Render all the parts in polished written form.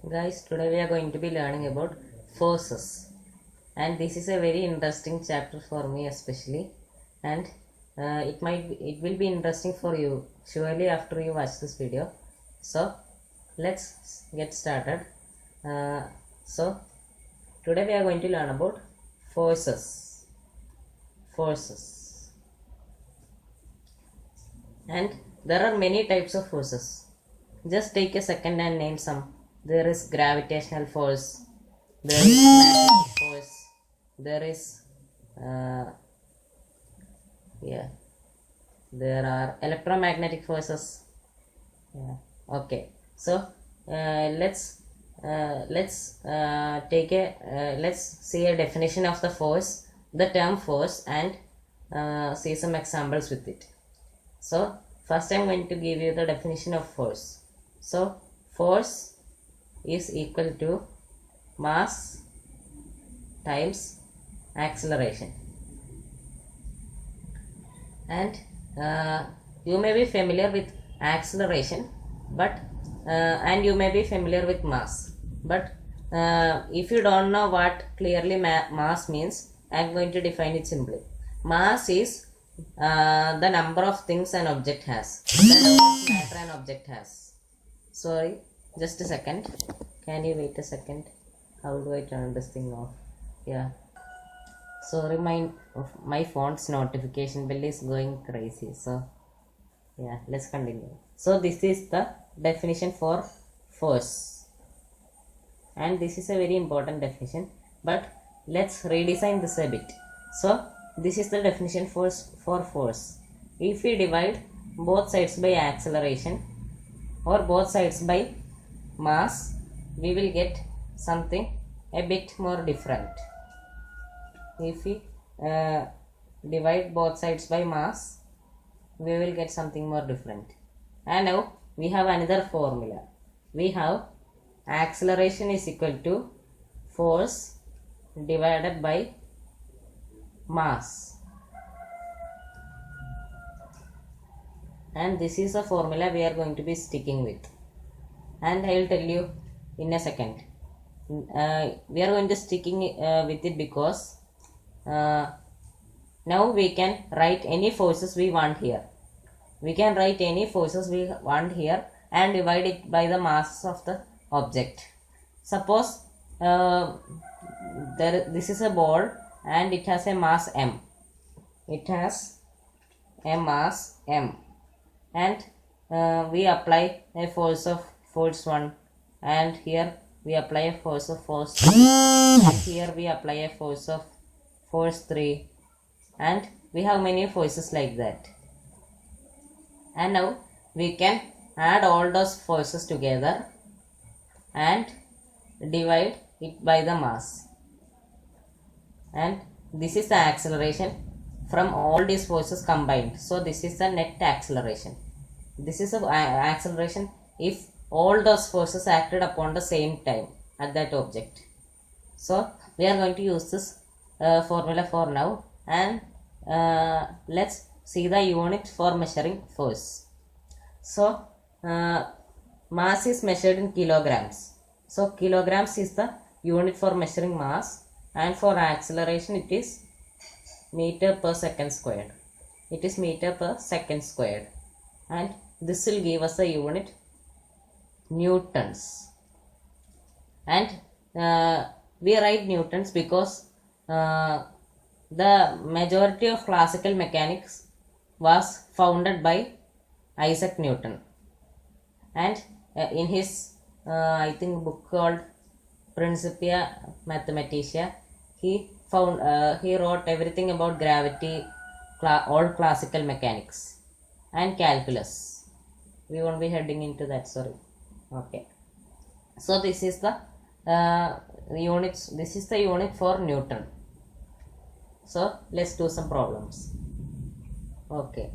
Guys, today we are going to be learning about forces, and this is a very interesting chapter for me especially, and it will be interesting for you surely after you watch this video. So let's get started. Uh, so today we are going to learn about forces, and there are many types of forces. Just take a second and name some. There is gravitational force, there is magnetic force, there is uh, yeah, there are electromagnetic forces. Yeah. Okay, so let's see a definition of the term force, and see some examples with it. So first I'm going to give you the definition of force. So force is equal to mass times acceleration, and you may be familiar with acceleration, but and you may be familiar with mass, but if you don't know what clearly mass means, I'm going to define it simply. Mass is the number of things an object has, the number of matter an object has. Sorry, just a second. Can you wait a second? How do I turn this thing off? Yeah. Sorry, my phone's notification bell is going crazy. So yeah, let's continue. So this is the definition for force, and this is a very important definition, but let's redesign this a bit. So this is the definition for force. If we divide both sides by acceleration or both sides by mass, we will get something a bit more different. If we divide both sides by mass, we will get something more different. And now we have another formula. We have acceleration is equal to force divided by mass, and this is a formula we are going to be sticking with, and I will tell you in a second. We are going to sticking with it because now we can write any forces we want here. We can write any forces we want here and divide it by the mass of the object. Suppose this is a ball and it has a mass m. It has a mass m, and we apply a force 1, and here we apply a force 2, and here we apply a force 3, and we have many forces like that. And now we can add all those forces together and divide it by the mass, and this is the acceleration from all these forces combined. So this is the net acceleration. This is the acceleration if all those forces acted upon the same time at that object. So we are going to use this formula for now, and let's see the unit for measuring force. So mass is measured in kilograms. So kilograms is the unit for measuring mass, and for acceleration it is meter per second squared. It is meter per second squared, and this will give us the unit newtons. And we write newtons because the majority of classical mechanics was founded by Isaac Newton, and in his I think book called Principia Mathematica, he wrote everything about gravity, all classical mechanics and calculus. We won't be heading into that, sorry. Okay, so this is the units. This is the unit for Newton. So let's do some problems. Okay,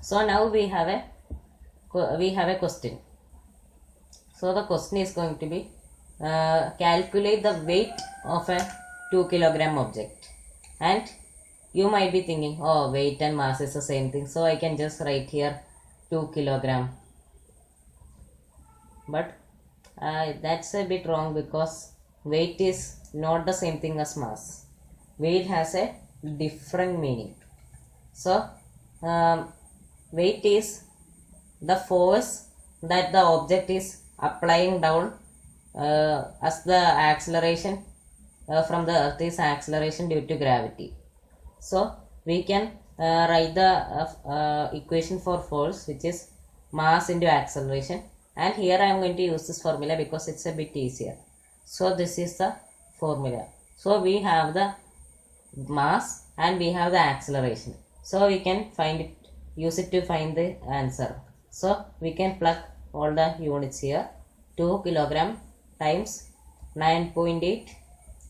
so now we have a question. So the question is going to be calculate the weight of a 2 kilogram object, and you might be thinking, oh, weight and mass is the same thing, so I can just write here 2 kilogram. But that's a bit wrong because weight is not the same thing as mass. Weight has a different meaning. So, weight is the force that the object is applying down as the acceleration from the earth is acceleration due to gravity. So we can write the equation for force, which is mass into acceleration, and here I am going to use this formula because it's a bit easier. So this is the formula. So we have the mass and we have the acceleration, so we can find it, use it to find the answer. So we can plug all the units here. 2 kilogram times 9.8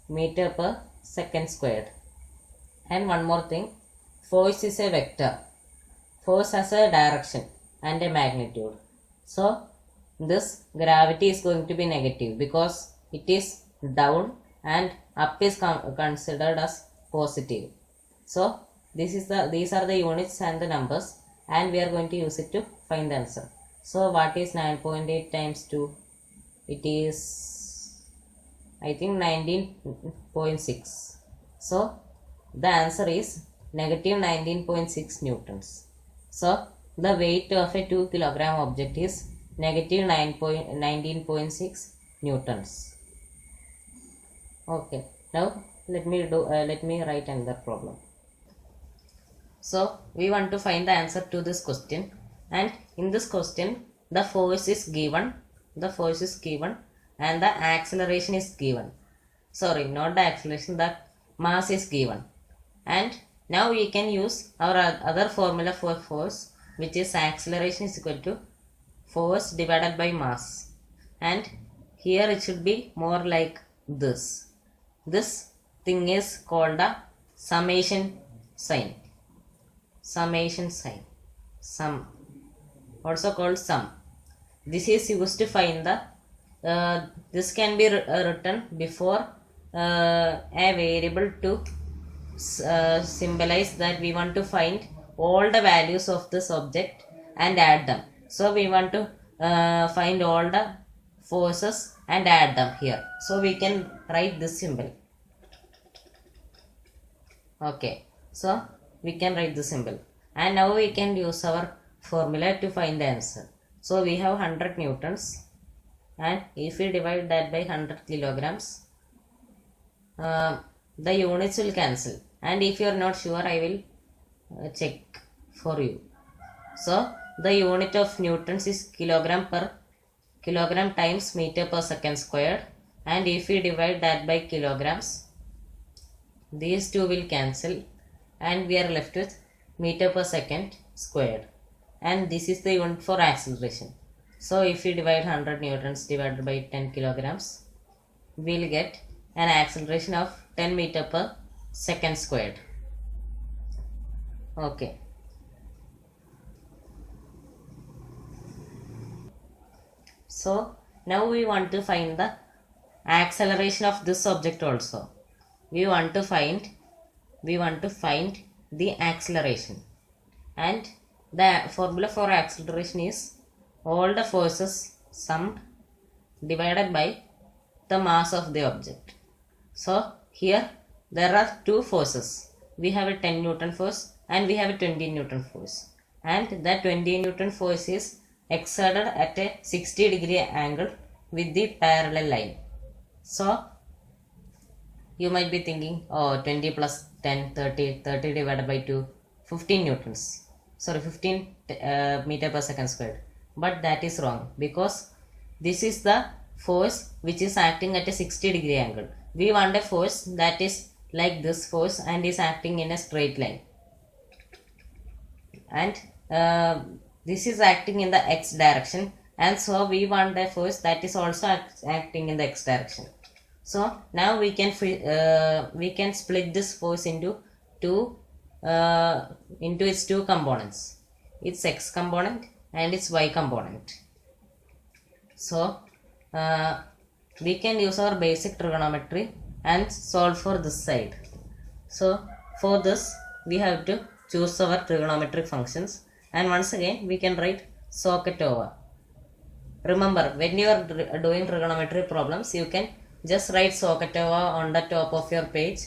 meter per second squared. And one more thing, force is a vector. Force has a direction and a magnitude. So this gravity is going to be negative because it is down and up is considered as positive. So these are the units and the numbers, and we are going to use it to find the answer. So what is 9.8 times 2? It is, I think, 19.6. So the answer is negative 19.6 newtons. So the weight of a 2 kilogram object is negative 19.6 newtons. Okay, now let me write another problem. So we want to find the answer to this question, and in this question the force is given, and the acceleration is given. Sorry, not the acceleration, the mass is given. And now we can use our other formula for force, which is acceleration is equal to force divided by mass. And here it should be more like this. This thing is called a summation sign. Summation sign. Sum. Also called sum. This is used to find the this can be written before a variable to symbolize that we want to find all the values of this object and add them. So we want to find all the forces and add them here. So we can write this symbol. Okay, so we can write the symbol, and now we can use our formula to find the answer. So we have 100 newtons, and if we divide that by 100 kilograms, the units will cancel, and if you are not sure, I will check for you. So the unit of newtons is kilogram times meter per second squared, and if we divide that by kilograms, these two will cancel and we are left with meter per second squared, and this is the unit for acceleration. So if we divide 100 newtons divided by 10 kilograms, we will get an acceleration of 10 meter per second squared. Okay. So now we want to find the acceleration of this object also. We want to find the acceleration, and the formula for acceleration is all the forces summed divided by the mass of the object. So here there are two forces. We have a 10 Newton force and we have a 20 Newton force, and that 20 Newton force is exerted at a 60-degree angle with the parallel line. So you might be thinking, oh, 20 plus 10, 30 divided by 2, 15 newtons. Sorry, 15 meter per second squared. But that is wrong, because this is the force which is acting at a 60-degree angle. We want a force that is like this force and is acting in a straight line. And this is acting in the x direction, and so we want a force that is also acting in the x direction. So now we can split this force into its two components, its x component and its y component. So we can use our basic trigonometry and solve for this side. So for this we have to choose our trigonometric functions, and once again we can write socket over. remember, when you are doing trigonometry problems, you can just write SOHCAHTOA on the top of your page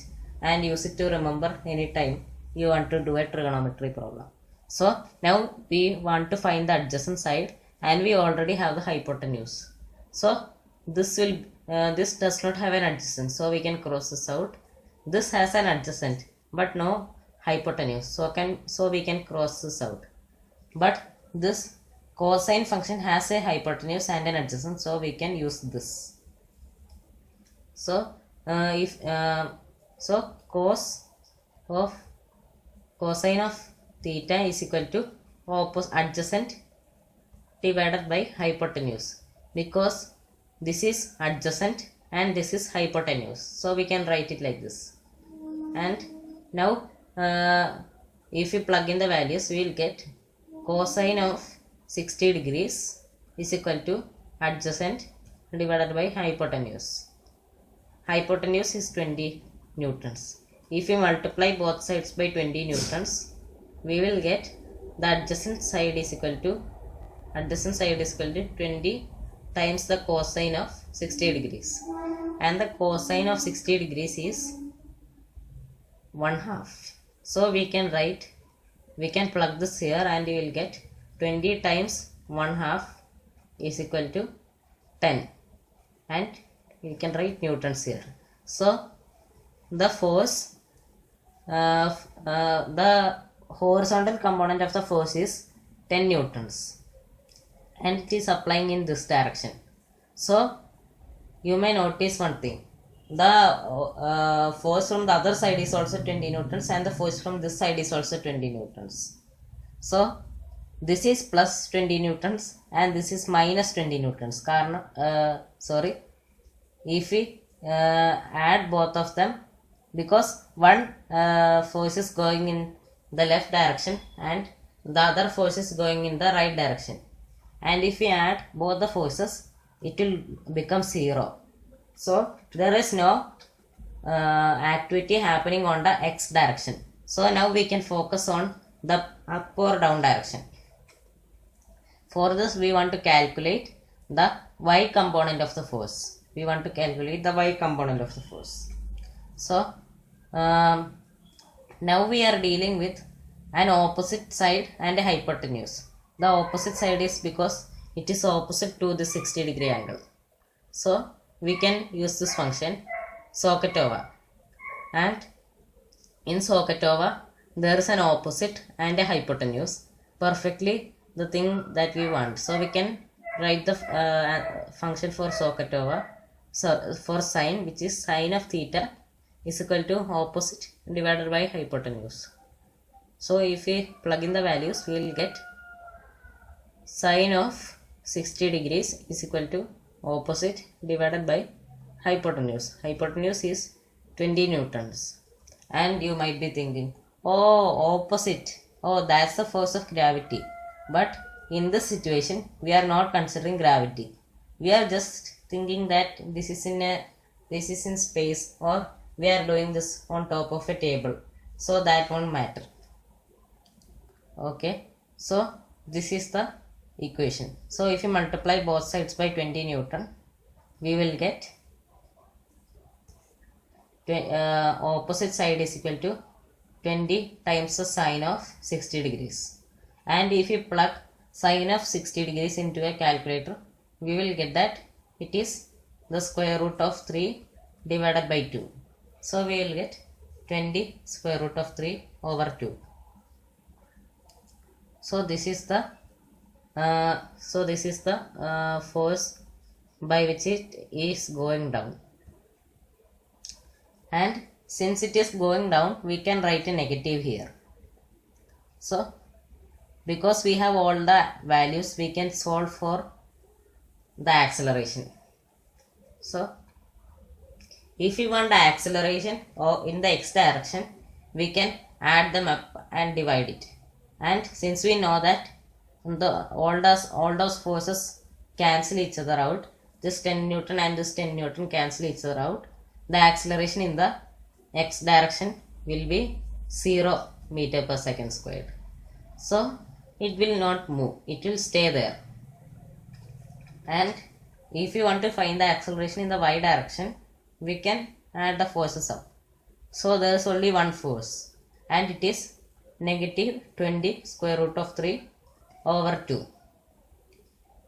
and use it to remember anytime you want to do a trigonometry problem. So now we want to find the adjacent side, and we already have the hypotenuse. So this does not have an adjacent, so we can cross this out. This has an adjacent but no hypotenuse, so we can cross this out. But this cosine function has a hypotenuse and an adjacent, so we can use this. So cosine of theta is equal to adjacent divided by hypotenuse, because this is adjacent and this is hypotenuse, so we can write it like this. And now if we plug in the values, we will get cosine of 60 degrees is equal to adjacent divided by hypotenuse. Hypotenuse is 20 newtons. If we multiply both sides by 20 newtons, we will get the adjacent side is equal to 20 times the cosine of 60 degrees, and the cosine of 60 degrees is 1/2. So we can plug this here, and you will get 20 times 1/2 is equal to 10, and we can write newtons here. So the force, the horizontal component of the force is 10 newtons, and it is applying in this direction. So you may notice one thing: the force from the other side is also 20 newtons, and the force from this side is also 20 newtons. So this is plus 20 newtons and this is minus 20 newtons. If we add both of them, because one force is going in the left direction and the other force is going in the right direction, and if we add both the forces, it will become 0. So there is no activity happening on the x direction. So now we can focus on the up or down direction. For this, we want to calculate the y component of the force. So now we are dealing with an opposite side and a hypotenuse. The opposite side is because it is opposite to the 60 degree angle. So we can use this function SOHCAHTOA, and in SOHCAHTOA there is an opposite and a hypotenuse, perfectly the thing that we want. So we can write the function for SOHCAHTOA, for sine, which is sine of theta is equal to opposite divided by hypotenuse. So if we plug in the values, we will get sine of 60 degrees is equal to opposite divided by hypotenuse. Hypotenuse is 20 newtons. And you might be thinking, oh, opposite, oh, that's the force of gravity. But in this situation, we are not considering gravity. We are just thinking that this is in space, or we are doing this on top of a table, so that won't matter. Okay, so this is the equation. So if you multiply both sides by 20 Newton, we will get opposite side is equal to 20 times the sine of 60 degrees. And if you plug sine of 60 degrees into a calculator, we will get that it is the square root of 3 divided by 2. So we will get 20 square root of 3 over 2. So this is the force by which it is going down. And since it is going down, we can write a negative here. So because we have all the values, we can solve for the acceleration. So if we want the acceleration or in the x direction, we can add them up and divide it. And since we know that all those forces cancel each other out, this 10 Newton and this 10 Newton cancel each other out, the acceleration in the x direction will be 0 meter per second squared. So it will not move, it will stay there. And if you want to find the acceleration in the y direction, we can add the forces up. So there is only one force, and it is negative 20 square root of 3 over 2.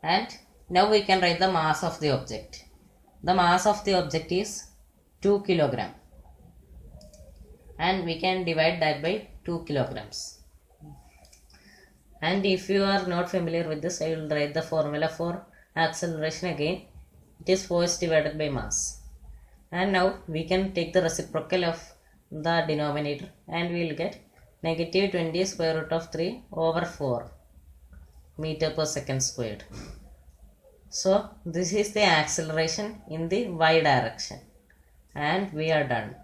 And now we can write the mass of the object. The mass of the object is 2 kilogram, and we can divide that by 2 kilograms. And if you are not familiar with this, I will write the formula for acceleration again. It is force divided by mass. And now we can take the reciprocal of the denominator, and we will get negative 20 square root of 3 over 4 meter per second squared. So this is the acceleration in the y direction, and we are done.